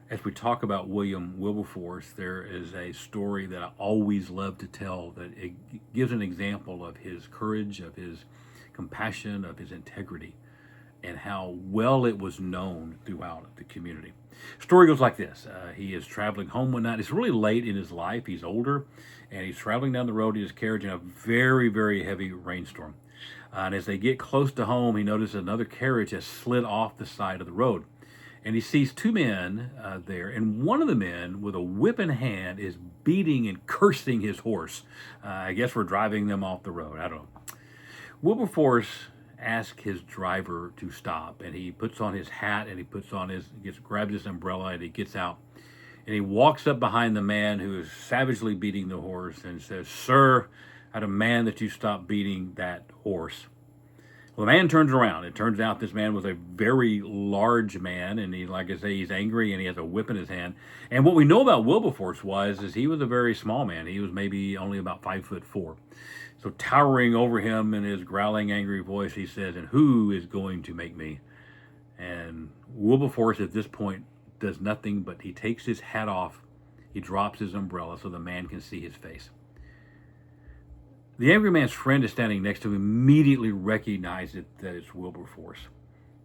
As we talk about William Wilberforce, there is a story that I always love to tell that it gives an example of his courage, of his compassion, of his integrity, and how well it was known throughout the community. Story goes like this. He is traveling home one night. It's really late in his life. He's older, and he's traveling down the road in his carriage in a very, very heavy rainstorm. And as they get close to home, he notices another carriage has slid off the side of the road. And he sees two men there, and one of the men, with a whip in hand, is beating and cursing his horse. I guess we're driving them off the road. I don't know. Wilberforce asks his driver to stop, and he puts on his hat and he puts on grabs his umbrella and he gets out. And he walks up behind the man who is savagely beating the horse and says, "Sir, I demand that you stop beating that horse." Well, the man turns around. It turns out this man was a very large man, and he, like I say, he's angry and he has a whip in his hand. And what we know about Wilberforce is he was a very small man. He was maybe only about 5'4". So towering over him in his growling, angry voice, he says, "And who is going to make me?" And Wilberforce at this point does nothing but he takes his hat off, he drops his umbrella so the man can see his face. The angry man's friend is standing next to him, immediately recognizes that it's Wilberforce.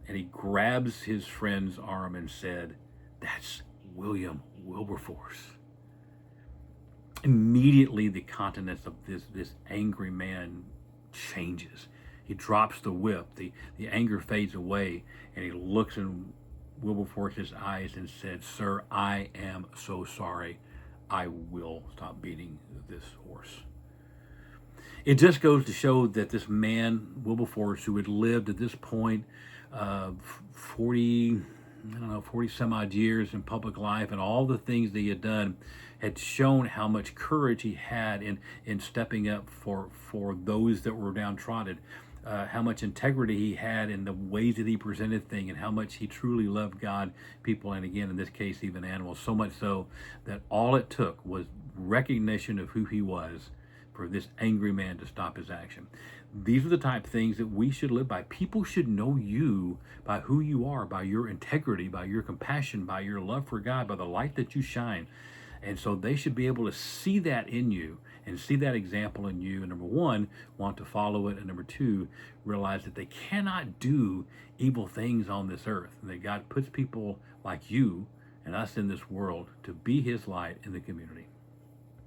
And he grabs his friend's arm and said, "That's William Wilberforce." Immediately, the countenance of this angry man changes. He drops the whip. The anger fades away, and he looks in Wilberforce's eyes and said, "Sir, I am so sorry. I will stop beating this horse." It just goes to show that this man, Wilberforce, who had lived at this point 40, 40 some odd years in public life and all the things that he had done, had shown how much courage he had in stepping up for those that were downtrodden, how much integrity he had in the ways that he presented things, and how much he truly loved God, people, and again, in this case, even animals, so much so that all it took was recognition of who he was for this angry man to stop his action. These are the type of things that we should live by. People should know you by who you are, by your integrity, by your compassion, by your love for God, by the light that you shine. And so they should be able to see that in you and see that example in you. And number one, want to follow it. And number two, realize that they cannot do evil things on this earth. And that God puts people like you and us in this world to be his light in the community.